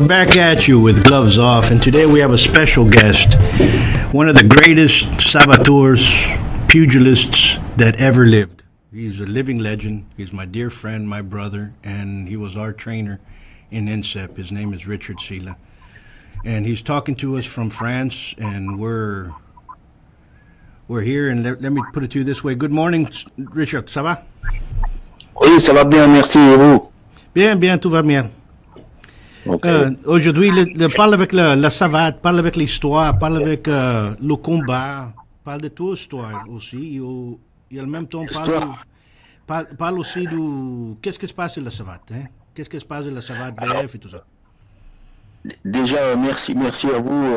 We're back at you with gloves off, and today we have a special guest, one of the greatest saboteurs, pugilists that ever lived. He's a living legend. He's my dear friend, my brother, and he was our trainer in INSEP. His name is Richard Silla. And he's talking to us from France, and we're here, and let me put it to you this way. Good morning, Richard, ça va? Oui, ça va bien, merci, et vous? Bien, tout va bien. Okay. Aujourd'hui, parle avec la savate, parle avec l'histoire, parle avec le combat, parle de toute histoire aussi. Et en même temps, parle aussi de qu'est-ce qui se passe sur la savate, hein? Qu'est-ce qui se passe sur la savate BF et tout ça. Déjà, merci à vous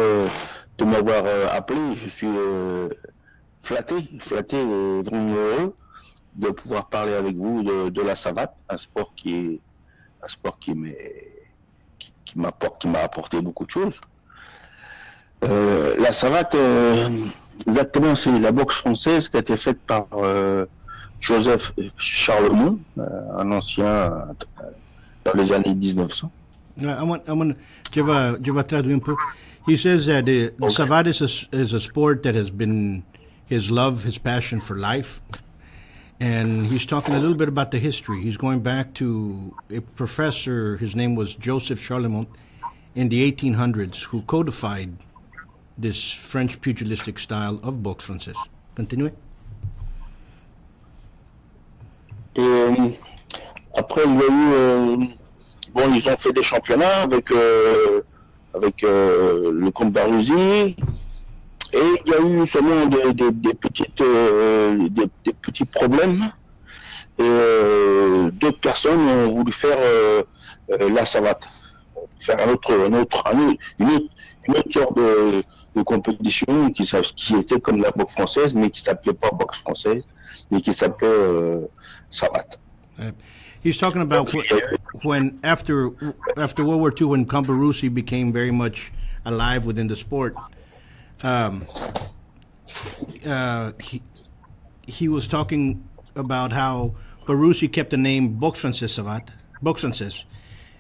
de m'avoir appelé. Je suis flatté et vraiment heureux de pouvoir parler avec vous de la savate, un sport qui m'a apporté beaucoup de choses. La savate, exactement, c'est la boxe française qui a été faite par Joseph Charlemont, un ancien dans les années 1900. Je vais traduire un peu. He says that the savate is a sport that has been his love, his passion for life. And he's talking a little bit about the history. He's going back to a professor, his name was Joseph Charlemont, in the 1800s, who codified this French pugilistic style of boxe française. Continuez. Et après, il y a eu... ils ont fait des championnats avec le comte Baruzzi. Et il y a eu seulement des petits problèmes. Et deux personnes ont voulu faire la savate, faire une autre sorte de compétition qui était comme la boxe française, mais qui s'appelait pas boxe française, mais qui s'appelait savate. He's talking about when after World War II, when Cambaruzzi became very much alive within the sport. He was talking about how Baruzzi kept the name Boxe Française Savate, Boxe Française,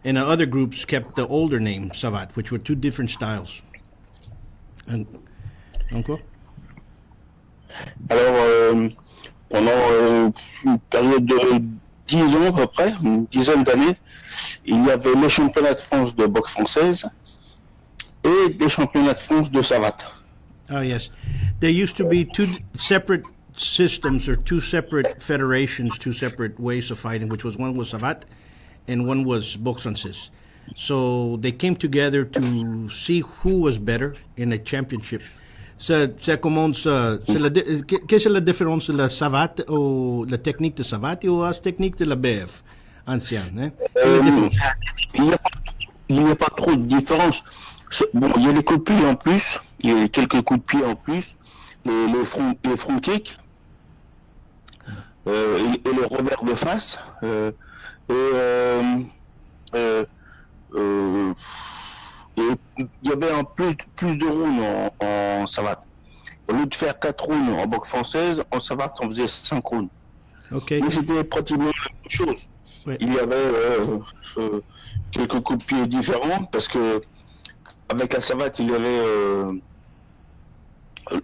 and other groups kept the older name Savate, which were two different styles. And encore? Alors, pendant une période de 10 ans à peu près, une dizaine d'années, il y avait les championnats de France de boxe française et des championnats de France de savate. Oh, yes. There used to be two separate systems or two separate federations, two separate ways of fighting, which was one was savate and one was boxe française. So they came together to see who was better in a championship. Ça commence. Qu'est-ce que la différence de la savate ou la technique de savate ou la technique de la BF ancienne? Hein? Il n'y a pas trop de différence. Bon, il y a les coups de pied en plus, il y a quelques coups de pied en plus, les front kicks, et le revers de face, et il y avait plus de rounds en savate. Au lieu de faire 4 rounds en boxe française, en savate on faisait 5 rounds. Okay. Mais c'était pratiquement la même chose. Oui. Il y avait quelques coups de pied différents parce que avec la savate, il y avait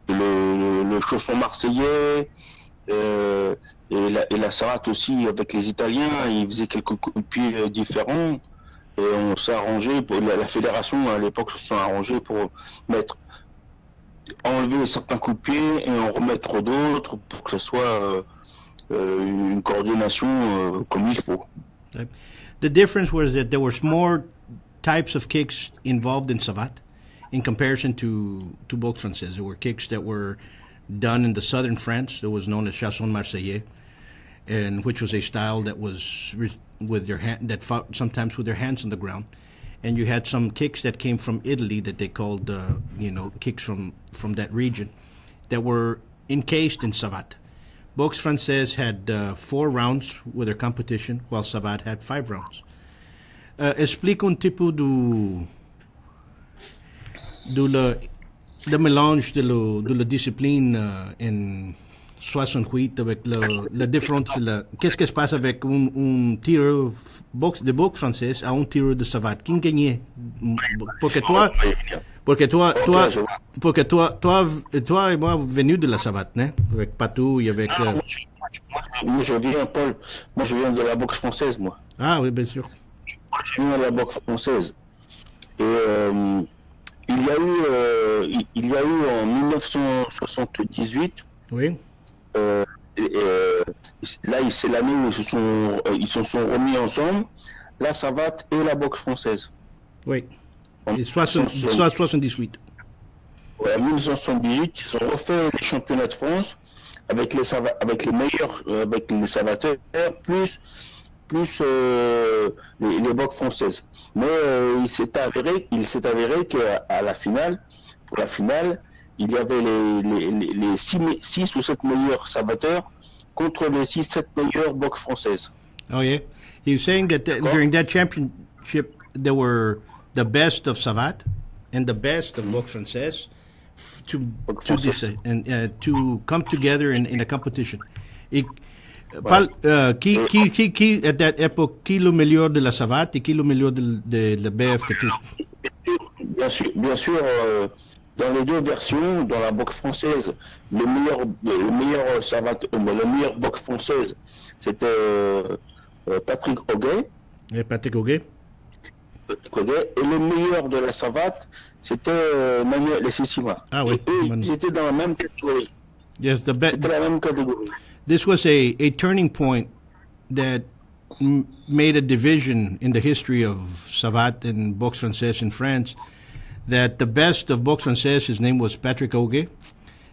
le chausson marseillais et la savate aussi avec les Italiens. Ils faisaient quelques coups de pied différents et on s'est arrangé. La fédération à l'époque se sont arrangés pour enlever certains coups de pied et en remettre d'autres pour que ce soit une coordination comme il faut. The difference was that there was more types of kicks involved in savate in comparison to boxe française. There were kicks that were done in the southern France that was known as chausson marseillais, and which was a style that was with your hand that fought sometimes with their hands on the ground. And you had some kicks that came from Italy that they called kicks from that region that were encased in savate. Boxe française had 4 rounds with their competition, while savate had 5 rounds. Explique un petit peu de mélange de la discipline 68 avec la différence. Qu'est-ce qui se passe avec un tireur de boxe française à un tireur de savate? Qui gagnait? Parce que toi, toi et moi venu de la savate, né? Avec Patouille, avec. Moi, je viens, Paul. Moi, je viens de la boxe française, moi. Ah oui, bien sûr. Je viens de la boxe française. Et il y a eu en 1978. Oui. Là, c'est l'année où ils se sont remis ensemble, la savate et la boxe française. Oui. Et 78. Ouais, en 1978, ils ont refait les championnats de France avec les meilleurs, avec les savateurs, plus les boxe françaises. Mais il s'est avéré qu'à la finale, pour la finale, il y avait les 6 ou 7 meilleurs savateurs contre les 6-7 meilleurs boxe françaises. Oh yeah, he's saying that during that championship there were the best of savate and the best of boxe française to come together in a competition. Qui à cette époque, qui le meilleur de la savate et qui le meilleur de la BF que tout? Bien sûr. Dans les deux versions, dans la boxe française, le meilleur savate, le meilleur boxe française, c'était Patrick Auguet. Et Patrick Auguet. Et le meilleur de la savate, c'était Manuel Sessima. Ah oui. Ils étaient dans la même catégorie. Yes, c'était la même catégorie. This was a turning point that made a division in the history of savate and boxe française in France. That the best of boxe française, his name was Patrick Auguet,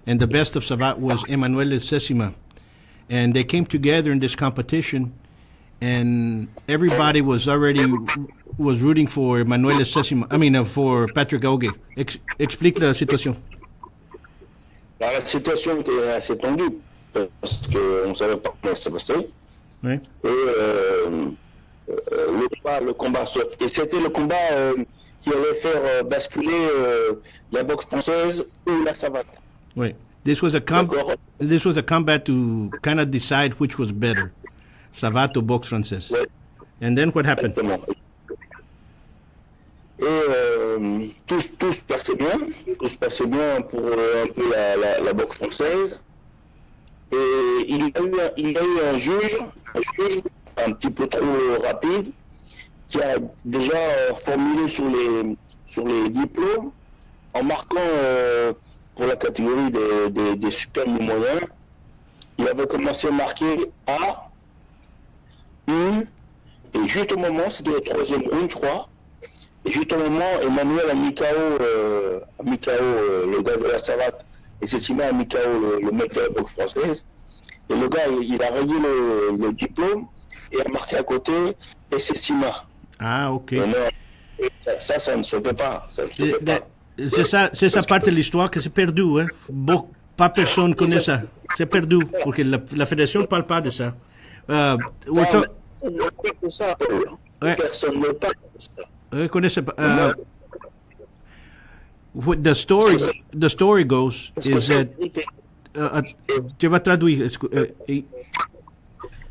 and the best of savate was Emmanuel Sessima. And they came together in this competition, and everybody was rooting for Emmanuel Sessima. For Patrick Auguet. Explique la situation. La situation était assez tendue, parce qu'on ne savait pas comment ça passait. Oui. Et le combat, et c'était le combat qui allait faire basculer la boxe française ou la savate. Oui. This was a combat to kind of decide which was better, savate or boxe française. Ouais. And then what happened? Exactement. Et tout se passait bien pour un peu la boxe française. Et il y a eu un juge un petit peu trop rapide qui a déjà formulé sur les diplômes en marquant pour la catégorie des super moyens. Il avait commencé à marquer A, U, et juste au moment, c'était le troisième round, je crois, et juste au moment, Emmanuel a mis KO le gars de la savate, et Sessima a mis KO le mec de la boxe française. Et le gars, il a rayé le diplôme et a marqué à côté et Sessima. Ah, ok. Ça ne se fait pas. C'est ça part de l'histoire que c'est perdu. Hein? Pas personne connaît ça. C'est perdu. Parce que la fédération ne parle pas de ça. Personne ne parle de ça. Personne ne parle de ça. The story goes is that tu vas traduire.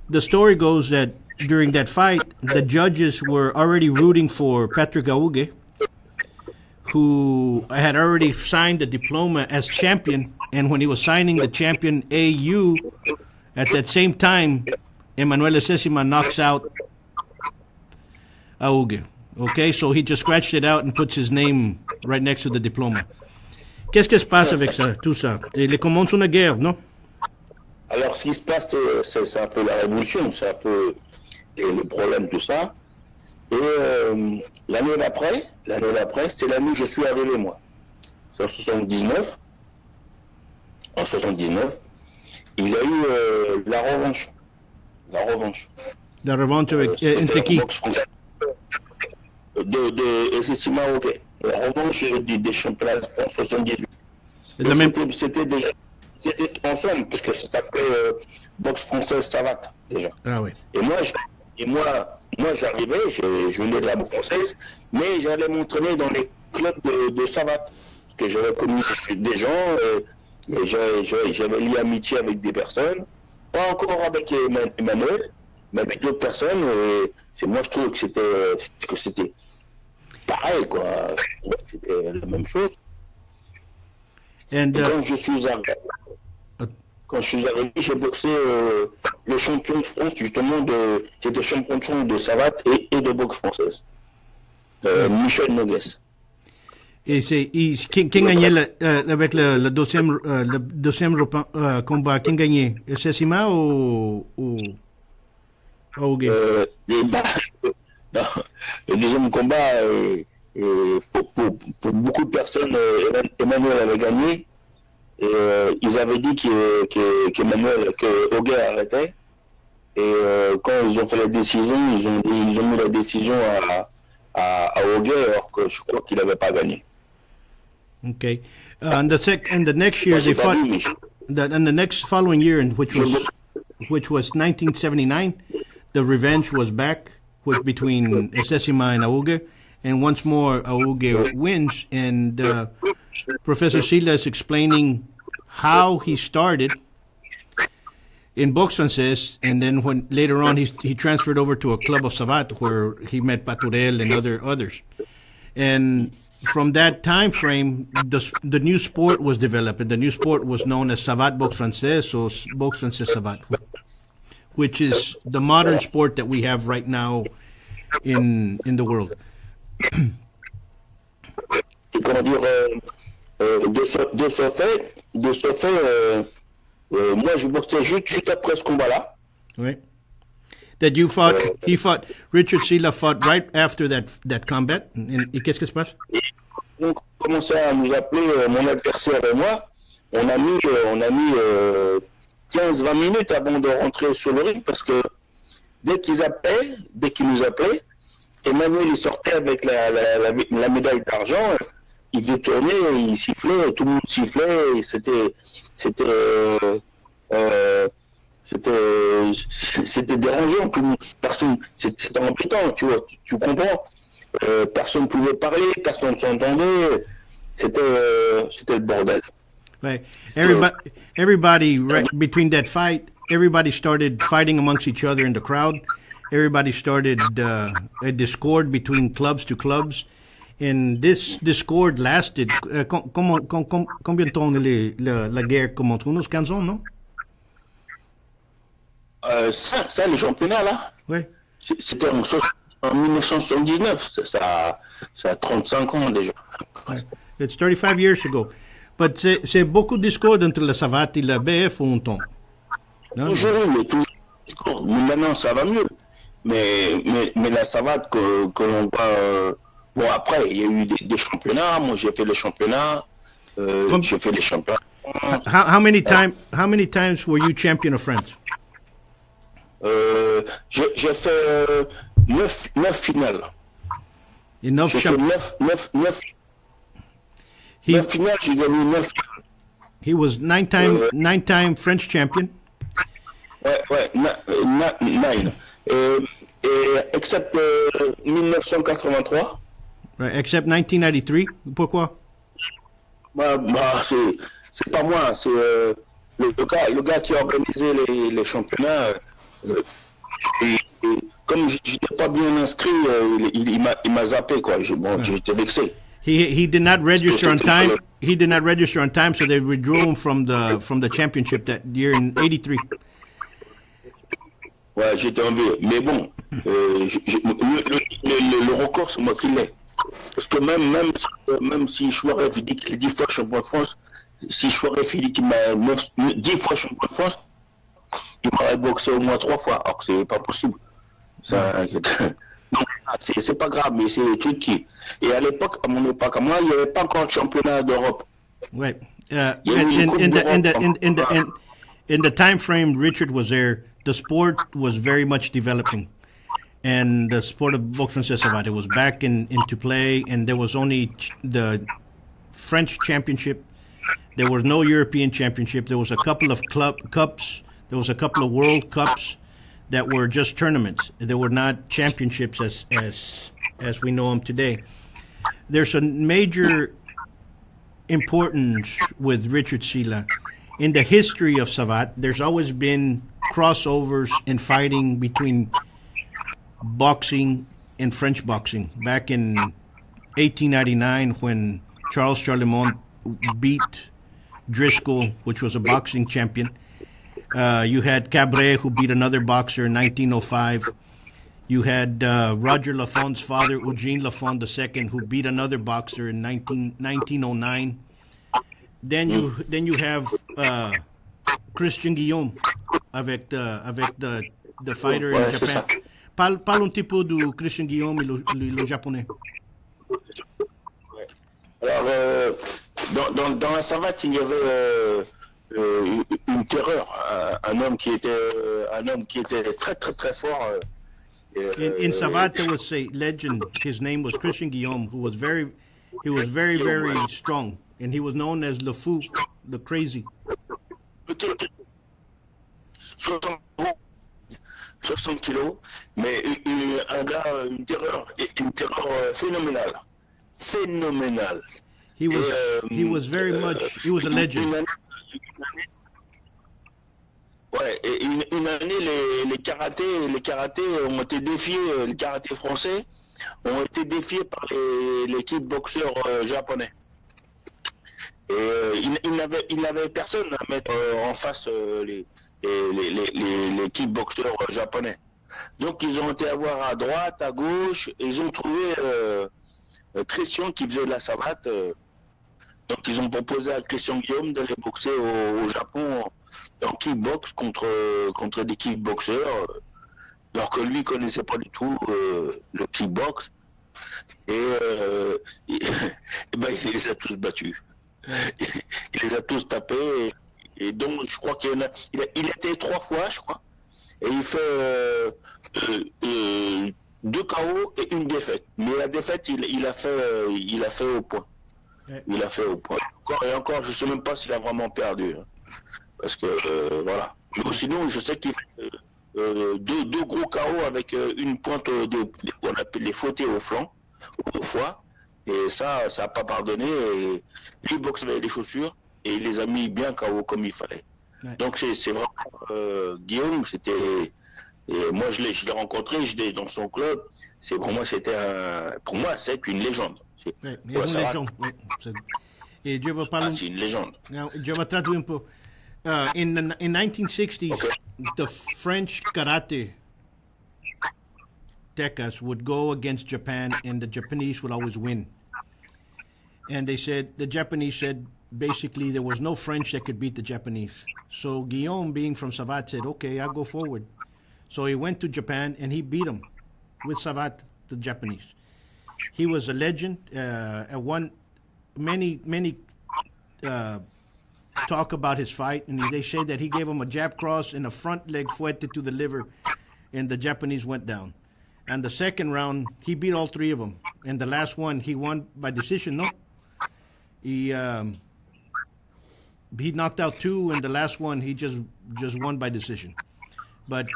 The story goes that during that fight, the judges were already rooting for Patrick Auguet, who had already signed the diploma as champion. And when he was signing the champion AU, at that same time, Emmanuel Sessima knocks out Auguet. Okay, so he just scratched it out and puts his name right next to the diploma. Qu'est-ce qui se passe avec ça, tout ça? Il commence une guerre, non? Alors, ce qui se passe, c'est un peu la révolution, c'est un peu le problème de ça. Et l'année d'après, c'est l'année où je suis arrivé, moi. C'est en 79. En 79, il y a eu la revanche. La revanche avec entre qui? De Sessima Auguet. La revanche des championnats en 78. C'était ensemble, puisque ça s'appelait boxe française savate, déjà. Ah oui. Et moi j'arrivais, je venais de la boxe française, mais j'allais m'entraîner dans les clubs de savate. Parce que j'avais connu des gens, Et j'avais lié amitié avec des personnes, pas encore avec Emmanuel, mais avec d'autres personnes. Et c'est moi, je trouve que c'était pareil, quoi. C'était la même chose. And Et quand je suis arrivé, j'ai boxé le champion de France, justement, qui était champion de France de savate et de boxe française. Michel Noguès. et qui gagnait avec le deuxième combat? Qui gagnait? Sessima ou Auge? Non, le deuxième combat, pour beaucoup de personnes, Emmanuel avait gagné. Et ils avaient dit que Auger arrêtait. Et quand ils ont fait la décision, ils ont mis la décision à Auger, alors que je crois qu'il n'avait pas gagné. Okay. And the next year they fought. And the next following year, which was 1979, the revenge was back between Sessima and Auge, and once more Auge wins. And Professor Sila is explaining how he started in boxe française, and then when later on he transferred over to a club of Savate where he met Paturel and others. And from that time frame, the new sport was developed, and the new sport was known as Savate Boxe Française, or Boxe Française Savate, which is the modern sport that we have right now in the world. Comment dire, de ce fait, moi je boxais juste après ce combat-là. Right. That you fought, Richard Sila fought right after that combat. Et qu'est-ce qui se passe? On commençait à nous appeler, mon adversaire et moi, on a mis 15-20 minutes avant de rentrer sur le ring, parce que dès qu'ils nous appelaient, Emmanuel il sortait avec la médaille d'argent, il faisait tourner, il sifflait, tout le monde sifflait, et c'était dérangeant, personne, c'était embêtant, tu vois, tu comprends. Personne ne pouvait parler, personne ne s'entendait, c'était le bordel. Right. Everybody right between that fight, everybody started fighting amongst each other in the crowd. Everybody started a discord between clubs to clubs. And this discord lasted. Combien de temps la guerre commence? Unos 15 ans, non? Ça, les championnats, là, Oui. c'était en 1979. Ça a 35 ans déjà. It's 35 years ago. But c'est beaucoup de discord entre la Savate et la BF ou un temps? Toujours eu discord. Maintenant, ça va mieux. Mais la Savate que l'on voit... bon, après, il y a eu des championnats. Moi, j'ai fait les championnats. J'ai fait les championnats. How many times were you champion of France? J'ai fait 9 finales. J'ai fait 9 finales, j'ai gagné 9. He was nine-time French champion. Ouais, 9. Except 1983. Right, except 1993. Pourquoi? C'est pas moi, c'est le gars qui a organisé les championnats. Comme j'étais pas bien inscrit, il m'a zappé, quoi. J'étais vexé. He did not register on time. He did not register on time, so they withdrew him from the championship that year in '83. Ouais, j'étais envié. Mais bon, le record, c'est moi qui l'ai. Parce que même si Chouaref dit qu'il est 10 fois champion de France, si Chouaref dit qu'il m'a 10 fois champion de France, il m'aurait boxé au moins 3 fois. Alors que c'est pas possible. C'est pas grave, mais c'est des trucs qui... Et à l'époque, à mon époque, à moi, il n'y avait pas encore de championnat d'Europe. Right. In the time frame Richard was there, the sport was very much developing. And the sport of boxe française savate was back into play, and there was only the French championship. There was no European championship. There was a couple of club cups. There was a couple of World Cups that were just tournaments. They were not championships as we know them today. There's a major importance with Richard Sila in the history of Savat, there's always been crossovers and fighting between boxing and French boxing. Back in 1899, when Charles Charlemont beat Driscoll, which was a boxing champion, you had Cabret, who beat another boxer in 1905. You had Roger Lafont's father, Eugene Lafont II, who beat another boxer in 1909. Then you have Christian Guillaume avec the fighter in Japan. Parle un petit peu de Christian Guillaume et le japonais. Alors, dans la savate, il y avait une terreur, un homme qui était très très très fort. In Savat, there was a legend. His name was Christian Guillaume, who was very strong, and he was known as Le Fou, the crazy. 60 kilos, mais un gars, une terreur phénoménale. He was very much. He was a legend. Ouais, et une année, les karatés ont été défiés, les karatés français ont été défiés par les kickboxeurs japonais. Et il n'avait personne à mettre en face les kickboxeurs japonais. Donc ils ont été à voir à droite, à gauche, et ils ont trouvé Christian qui faisait de la savate. Donc ils ont proposé à Christian Guillaume d'aller boxer au Japon en kickbox contre des kickboxers, alors que lui connaissait pas du tout le kickbox. Et ben, il les a tous battus. Il les a tous tapés. Et donc je crois qu'il était 3 fois, je crois. Et il fait 2 KO et une défaite. Mais la défaite, il a fait au point. Il a fait au point. Et encore, je sais même pas s'il a vraiment perdu. Hein. Parce que, voilà. Mais sinon, je sais qu'il fait 2 gros KO avec une pointe qu'on appelle les fautés au flanc, au foie. Et ça n'a pas pardonné. Et lui boxe avec des chaussures et il les a mis bien KO comme il fallait. Ouais. Donc c'est vraiment Guillaume, c'était. Et moi je l'ai rencontré, j'étais dans son club. Pour moi c'est une légende. Ouais, une légende. Oui. Et je vais parler. C'est une légende. Je vais traduire un peu. In 1960s, okay. The French karate tekas would go against Japan, and the Japanese would always win. And the Japanese said, basically, there was no French that could beat the Japanese. So Guillaume, being from Savat, said, okay, I'll go forward. So he went to Japan, and he beat them with Savat, the Japanese. He was a legend. Many talk about his fight, and they say that he gave him a jab cross and a front leg fuerte to the liver, and the Japanese went down. And the second round, he beat all 3 of them. And the last one, he won by decision, no? He knocked out 2, and the last one, he just won by decision. But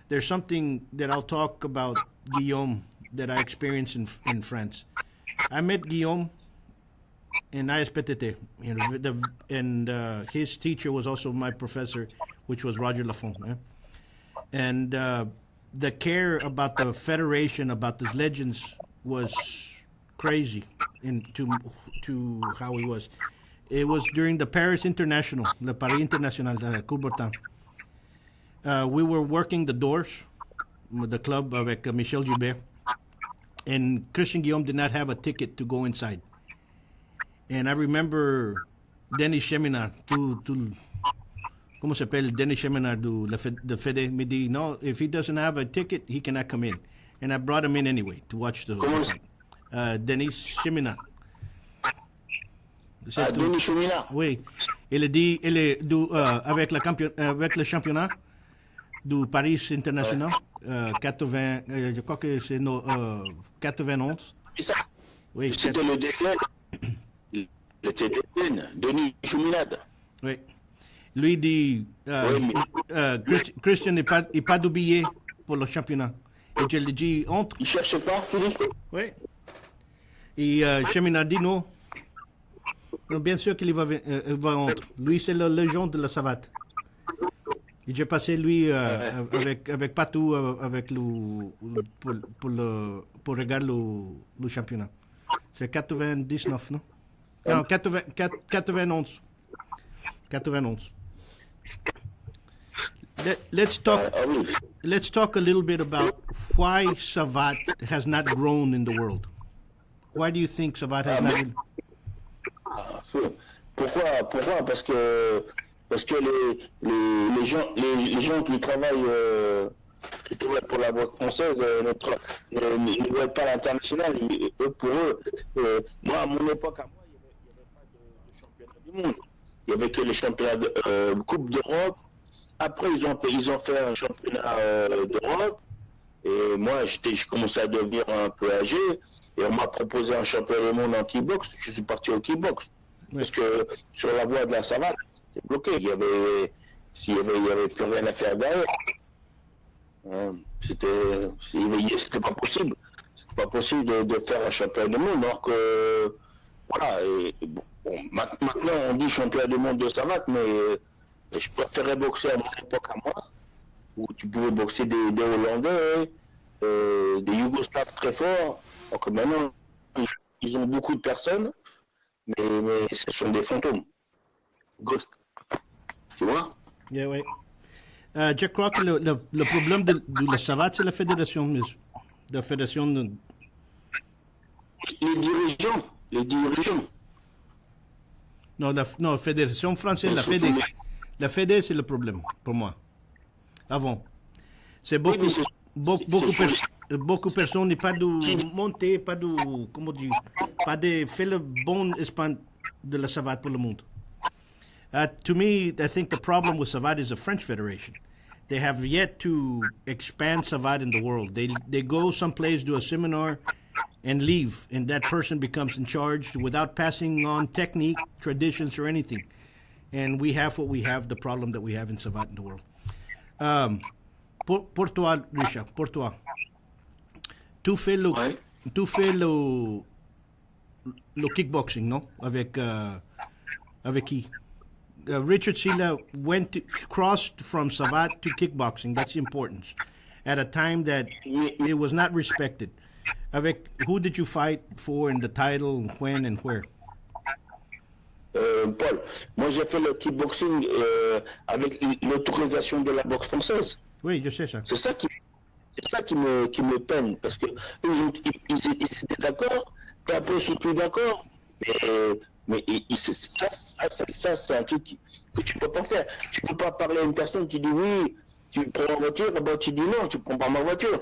there's something that I'll talk about Guillaume that I experienced in France. I met Guillaume in ISPTT, and his teacher was also my professor, which was Roger Lafont. And the care about the federation, about the legends, was crazy to how he was. It was during the Paris International, the Paris International, Coubertin. We were working the doors, the club avec Michel Gilbert, and Christian Guillaume did not have a ticket to go inside. And I remember Denis Cheminard, comment s'appelle Denis Cheminard de Fede, me dit, no, if he doesn't have a ticket, he cannot come in. And I brought him in anyway to watch the fight. Denis Cheminard. Denis Cheminard. Oui. Il a dit, avec le championnat du Paris International, 80, je crois que c'est 91. Oui, c'était le déclin. C'était Denis Cheminade. Oui. Lui dit, Christian n'est pas de billet pour le championnat. Et je lui dis, entre. Il cherche pas, Philippe? Oui. Et Cheminade dit non. Bien sûr qu'il va entre. Lui, c'est le légende de la savate. J'ai passé lui avec Patou avec pour regarder le championnat. C'est 99, non? Non, 91. 91. Let's talk a little bit about why Savat has not grown in the world. Why do you think Savat has not? Pourquoi? Parce que les gens qui travaillent pour la boxe française ne voient pas l'international. Pour eux, moi à mon époque, il n'y avait pas de championnat du monde. Il n'y avait que les championnats de Coupe d'Europe. Après, ils ont fait un championnat d'Europe. Et moi, je commençais à devenir un peu âgé. Et on m'a proposé un championnat du monde en kickbox. Je suis parti au kickbox. Parce que sur la voie de la savate, c'était bloqué. Il y avait plus rien à faire derrière. C'était pas possible. C'était pas possible de faire un championnat du monde. Alors que, voilà. Maintenant, on dit championnat du monde de savate, mais je préférais boxer à mon époque à moi, où tu pouvais boxer des Hollandais, des Yougoslaves très forts. Donc maintenant, ils ont beaucoup de personnes, mais ce sont des fantômes. Ghost. Tu vois? Yeah, oui. Je crois que le problème de la savate, c'est la fédération. La fédération de... Les dirigeants. Non, la fédération française, la Fédé, c'est le problème, pour moi. Avant. C'est beaucoup de personnes n'ont pas de montée, pas de, comment dire, pas de faire le bon espace de la savate pour le monde. To me, I think the problem with savate is the French Federation. They have yet to expand savate in the world. They go someplace, do a seminar, and leave, and that person becomes in charge without passing on technique, traditions, or anything. And we have what we have, the problem that we have in savate in the world. Pour toi, Richard, pour toi, tu fais le kickboxing, non? Avec qui? Richard Silla crossed from savate to kickboxing. That's important. At a time that it was not respected. Who did you fight for in the title, when and where? Paul, moi j'ai fait le kickboxing avec l'autorisation de la boxe française. Oui, je sais ça. C'est ça qui me peine, parce que ils étaient d'accord, et après ils sont plus d'accord. Mais ça c'est un truc que tu peux pas faire. Tu peux pas parler à une personne qui dit oui, tu prends ma voiture, d'abord tu dis non, tu prends pas ma voiture.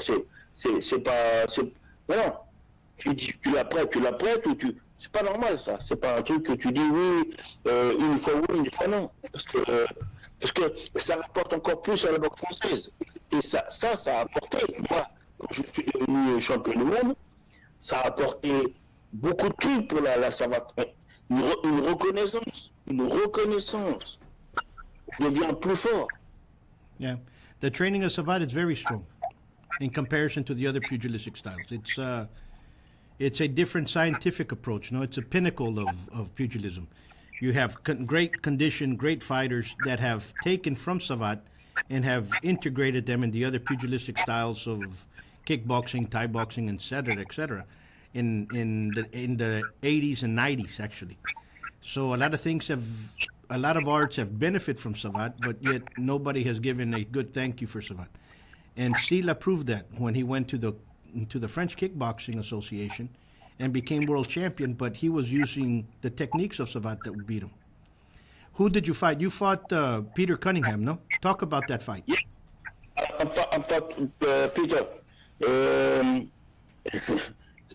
Voilà. Tu la prêtes ou tu. C'est pas normal ça. C'est pas un truc que tu dis oui, une fois oui, une fois non. Parce que ça rapporte encore plus à la boxe française. Et ça a apporté. Moi, quand je suis devenu champion du monde, ça a apporté beaucoup de trucs pour la savate. Une reconnaissance. Je deviens plus fort. Yeah. The training of savate is very strong in comparison to the other pugilistic styles. It's a different scientific approach. No, it's a pinnacle of pugilism. You have great condition, great fighters that have taken from savate and have integrated them in the other pugilistic styles of kickboxing, Thai boxing, etc., in the 80s and 90s actually. So a lot of arts have benefited from savate, but yet nobody has given a good thank you for savate. And Silla proved that when he went to the French Kickboxing Association and became world champion, but he was using the techniques of savate that would beat him. Who did you fight? You fought Peter Cunningham, no? Talk about that fight. Yeah. I fought Peter.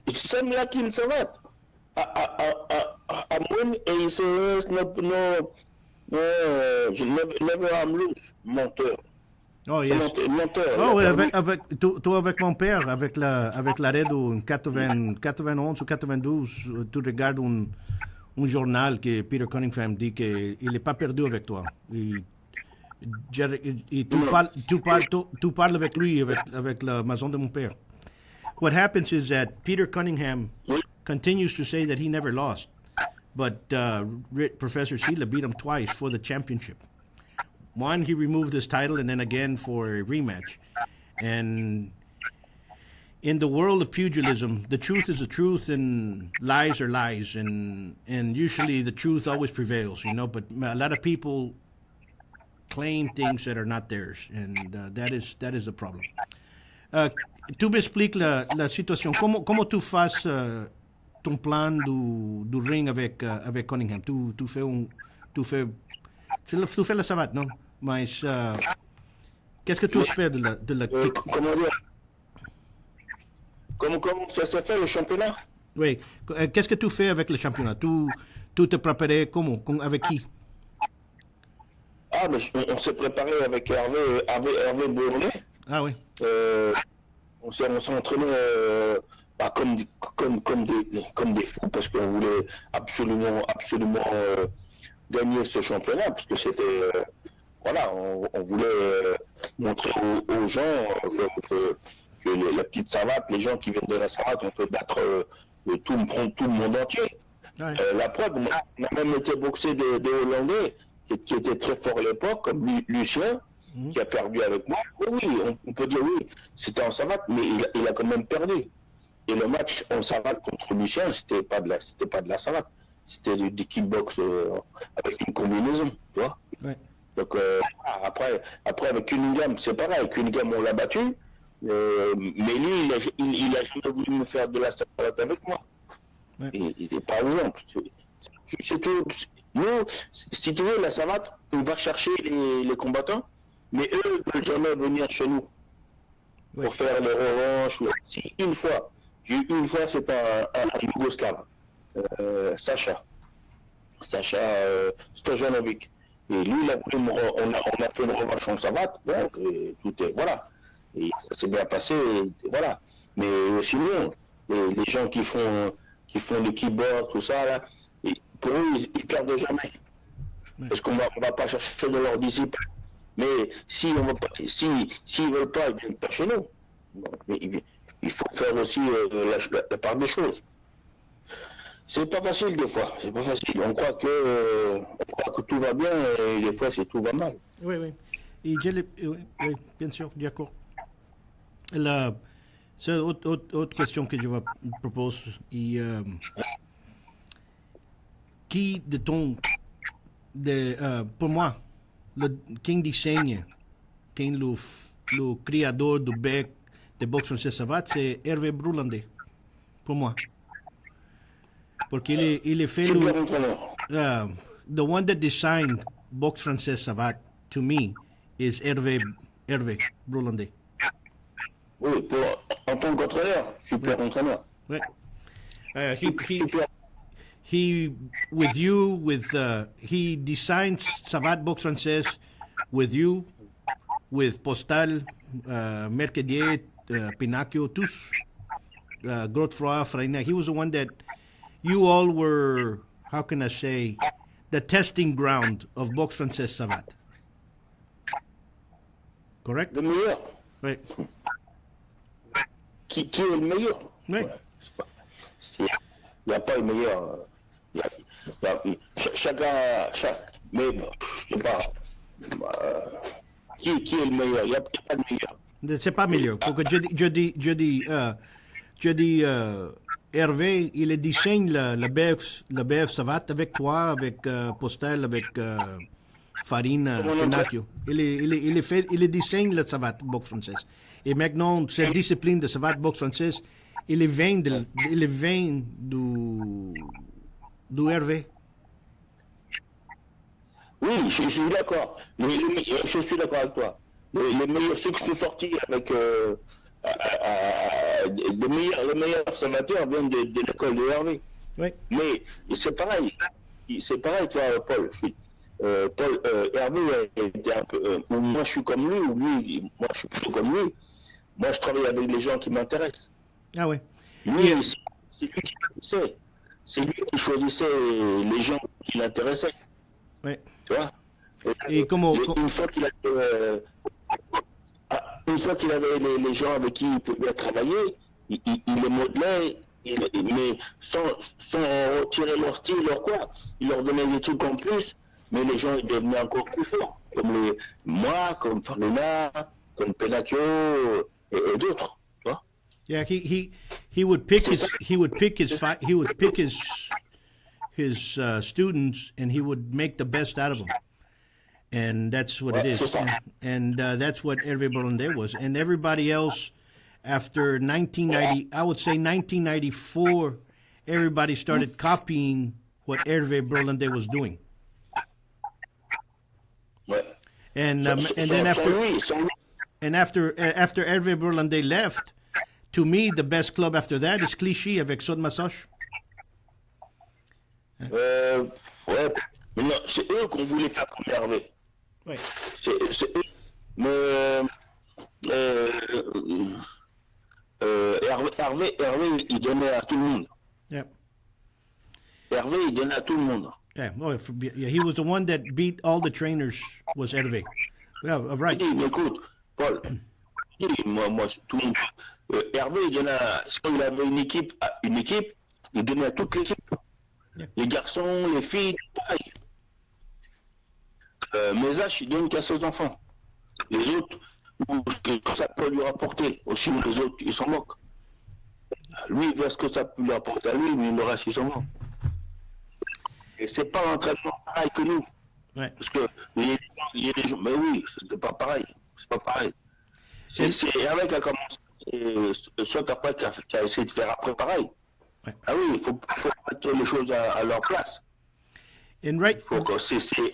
It's same like in savate. I'm winning, and he says no, never I'm lose, menteur. Oh, yes. Oh, oui, avec mon père, avec l'arrêt de 91 ou 92, tu regardes un journal que Peter Cunningham dit qu'il n'est pas perdu avec toi. Et tu parles avec lui, avec la maison de mon père. What happens is that Peter Cunningham continues to say that he never lost. but Professor Sila beat him twice for the championship. One, he removed his title, and then again for a rematch. And in the world of pugilism, the truth is the truth, and lies are lies, and usually the truth always prevails, you know. But a lot of people claim things that are not theirs, and that is the problem. Tu m'expliques la situation. Comment tu fais ton plan du ring avec Cunningham? Tu fais la savate, non? Mais qu'est-ce que tu espères de la comment dire? Comment ça s'est fait le championnat? Oui. Qu'est-ce que tu fais avec le championnat? Tu te préparais comment? Avec qui? Ah, mais on s'est préparé avec Hervé Bournet. Ah oui. On s'est entraîné comme des fous parce qu'on voulait absolument gagner ce championnat parce que c'était voilà, on voulait montrer aux gens que la petite savate, les gens qui viennent de la savate, on peut battre tout le monde entier. Ouais. La preuve, on a même été boxé des Hollandais qui étaient très forts à l'époque, comme Lucien, qui a perdu avec moi. Oui, on peut dire oui, c'était en savate, mais il a quand même perdu. Et le match en savate contre Lucien, c'était pas de la savate, c'était du kickbox avec une combinaison, tu vois. Ouais. Donc après avec Cunningham, c'est pareil. Cunningham, on l'a battu, mais lui, il a jamais voulu me faire de la savate avec moi. Ouais. Et par exemple, c'est tout. Nous, si tu veux, la savate, on va chercher les combattants, mais eux ne veulent jamais venir chez nous pour faire les revanches. Si une fois, c'est un Yougoslave, Sacha Stojanovic. Et lui, on a fait une revanche en savate, donc tout est, voilà. Et ça s'est bien passé, et voilà. Mais sinon, les gens qui font le kickbox, tout ça, là, pour eux, ils perdent jamais. Parce qu'on va pas chercher de leur disciples. Mais s'ils ne veulent pas, ils viennent pas chez nous. Mais il faut faire aussi la part des choses. C'est pas facile des fois, c'est pas facile. On croit que tout va bien et des fois tout va mal. Oui, oui. Et oui, bien sûr, d'accord. C'est autre question que je vous propose. Et, qui pour moi, quem desenha, quem le criador du bec de boxe français savate, c'est Hervé Brulandet, pour moi. Porque ele fez the one that designed boxe français savate to me is Hervé Brulandet. Oui, en tant qu'entraîneur, super entraîneur. Ouais. He he designed savate boxe français with you, with Postal, Mercadier, Pinacchio, tous, Godefroy, Freina. He was the one that you all were, how can I say, the testing ground of boxe français savate. Correct? Le meilleur. Oui. Qui est le meilleur? Oui. Il n'y a pas le meilleur. Mais je sais pas. Qui est le meilleur? Il n'y a pas de meilleur. C'est pas meilleur. Parce que je dis Hervé, il dessine la BF savate avec toi, avec Postel, avec Farina, Pinacchio. Il dessine la savate boxe française. Et maintenant, cette discipline de savate boxe française, il vient du Hervé. Oui, je suis d'accord. Je suis d'accord avec toi. Les meilleurs, ceux qui sont sortis avec les meilleurs savateurs viennent de l'école de Hervé. Oui. Mais c'est pareil, toi, Paul. Hervé était un peu. Moi, je suis comme lui, ou lui, moi, je suis plutôt comme lui. Moi, je travaille avec les gens qui m'intéressent. Ah oui. Lui, c'est lui qui choisissait. C'est lui qui choisissait les gens qui l'intéressaient. Oui. Tu vois? Et comment... Une fois qu'il avait les gens avec qui il pouvait travailler, il les modelait Mais sans retirer leur style, leur quoi. Ils leur donnaient des trucs en plus, mais les gens ils devenaient encore plus forts. Moi, comme Farina, comme Penacchio et d'autres. Tu vois. Yeah, he would pick his he would pick his he would pick his students, and he would make the best out of them. And that's what it is. And that's what Hervé Berlandais was. And everybody else, after 1990, I would say 1994, everybody started copying what Hervé Berlandais was doing. Ouais. And then after Hervé Berlandais left, to me the best club after that is Clichy avec Sod Massage. Ouais, mais non, c'est eux qu'on voulait faire comme Hervé. Ouais. C'est eux. Mais Hervé, il donnait à tout le monde. Yeah. Hervé, il donnait à tout le monde. Yeah. Oh, yeah, he was the one that beat all the trainers. Was Hervé? Yeah, right. Mais écoute, Paul, moi, tout le monde. Hervé, il donnait quand il avait une équipe, il donnait à toute l'équipe. Yeah. Les garçons, les filles, pareil. Mes âges, il donne qu'à ses enfants. Les autres, ce que ça peut lui rapporter. Aussi, les autres, ils s'en moquent. Lui, il voit ce que ça peut lui apporter à lui, mais le reste, il s'en moque. Et c'est pas un traitement pareil que nous. Ouais. Parce que il y a des gens, mais oui, c'est pas pareil. C'est pas pareil. C'est Hervé qui a commencé, et soit après qui a essayé de faire après pareil. Ouais. Ah oui, il faut mettre les choses à leur place. C'est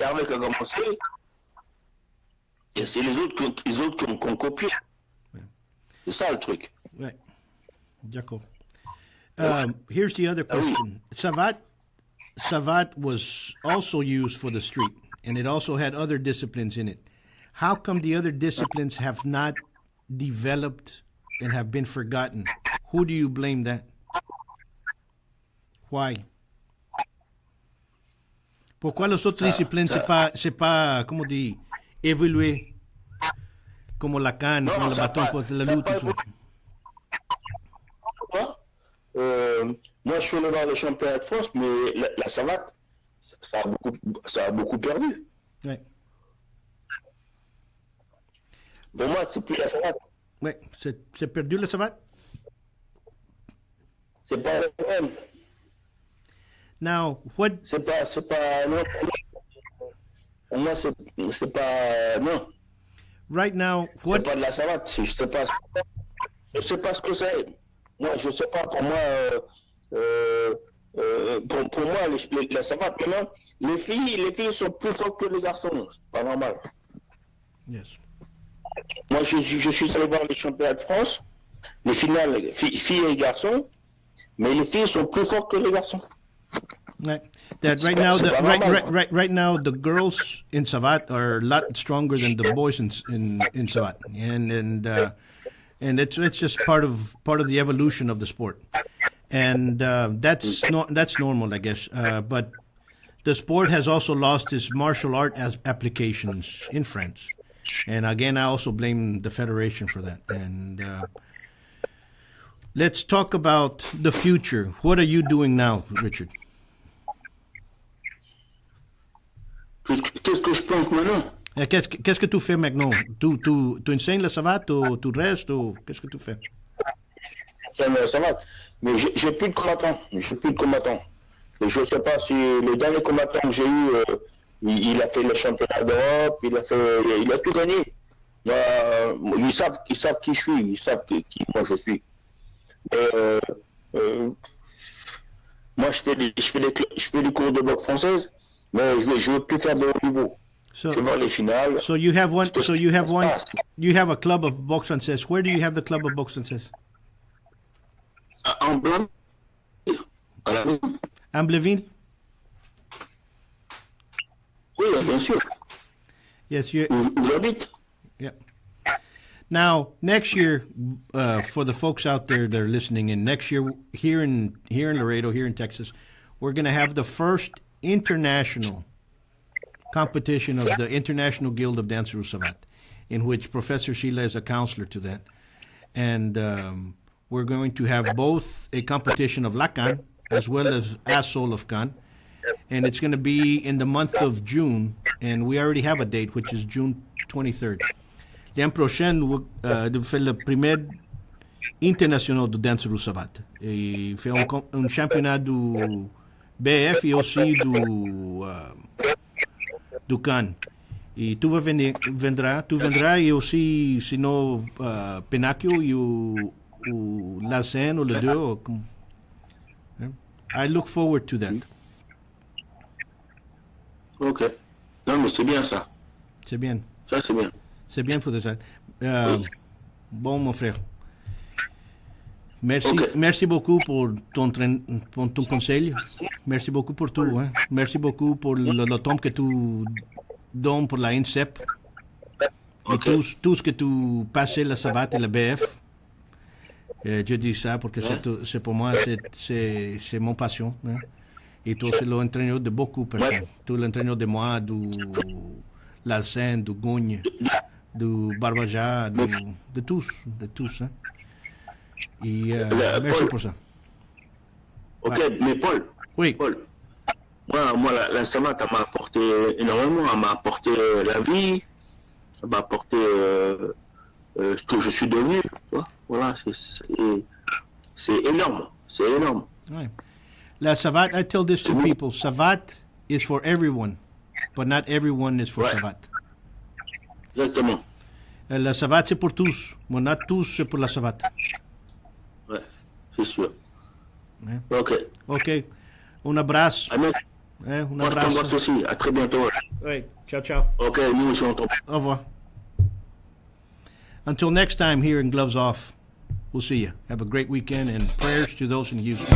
Hervé qui a commencé, et c'est les autres qui ont copié. Ouais. C'est ça le truc. Ouais. D'accord. Here's the other question. Savate was also used for the street, and it also had other disciplines in it. How come the other disciplines have not developed and have been forgotten? Who do you blame that? Why? Pourquoi les autres disciplines c'est pas comment dire évolué comme la canne, comme le bâton pour la lutte et tout? Moi, je suis allé voir les championnats de France, mais la savate, ça a beaucoup perdu. Ouais. Pour moi, c'est plus la savate. Oui, c'est perdu la savate? C'est pas le même. Now, what? C'est pas, non. Pour moi, c'est pas, non. Right now, what? C'est pas de la savate, je sais pas ce que c'est. Moi, je sais pas, pour moi, la savate, maintenant, les filles sont plus fortes que les garçons. C'est pas normal. Yes. Moi, je suis allé voir les championnats de France, les finales, filles et garçons, mais les filles sont plus fortes que les garçons. Right. That right now the girls in Savate are a lot stronger than the boys in Savate, and it's just part of the evolution of the sport, and that's normal, I guess. But the sport has also lost its martial art as applications in France, and again, I also blame the federation for that. And let's talk about the future. What are you doing now, Richard? Qu'est-ce que je pense maintenant? Qu'est-ce que tu fais maintenant? Tu enseignes la savate ou tu restes ou qu'est-ce que tu fais? La savate. Mais j'ai plus de combattants. Et je ne sais pas si le dernier combattant que j'ai eu, il a fait le championnat d'Europe, il a tout gagné. Ils savent qui je suis, ils savent qui moi je suis. Moi je fais des cours de boxe française. Mais je veux plus faire de haut niveau. Je veux voir les finales. So you have a club of boxe française. Where do you have the club of boxe française? En Blanc. Ambleville? Oui, bien sûr. Yes, où j'habite. Yeah. Now, next year, for the folks out there that are listening in, next year here in Laredo, here in Texas, we're going to have the first international competition of the International Guild of Dancers Savate, in which Professor Sheila is a counselor to that. And we're going to have both a competition of Lacan as well as Asshole of Cannes. And it's going to be in the month of June, and we already have a date, which is June 23rd. L'an prochain, on fait le premier international de danse du savate. Et il fait un championnat du BF et aussi du Cannes. Et tu viendras et aussi, sinon, Penacchio ou La Seine ou le deux. I look forward to that. Ok. Non, mais c'est bien ça. C'est bien. Ça, c'est bien. C'est bien pour ça. Bon, mon frère. Merci, Ok. merci beaucoup pour ton conseil. Merci beaucoup pour tout. Hein. Merci beaucoup pour le temps que tu donnes pour la INSEP. Ok. Et tout ce que tu passes la savate et la BF. Je dis ça parce que c'est pour moi, c'est mon passion. Hein. Et tu es l'entraîneur de beaucoup de personnes. Ouais. Tu es l'entraîneur de moi, du La Seine, du Gogne, du Barbaja, de tous. Hein. Et merci Paul. pour ça. Ok, Ouais. mais Paul. Oui, Paul. Moi la savate, elle m'a apporté énormément. Elle m'a apporté la vie. Elle m'a apporté ce que je suis devenu. Tu vois. Voilà, c'est énorme. C'est énorme. ouais. La savate, I tell this to people, savate is for everyone, but not everyone is for Ouais. savate. Exactement. La savate, c'est pour tous, mais not tous, c'est pour la savate. Ouais, c'est sûr. Ouais. Ok. Ok, un abraço. Amen. Un Moi, je t'embrasse abraço. aussi. À très bientôt. Oui, ciao, ciao. Ok, nous aussi, on t'embrasse. Au revoir. Until next time here in Gloves Off, we'll see you. Have a great weekend and prayers to those in Houston.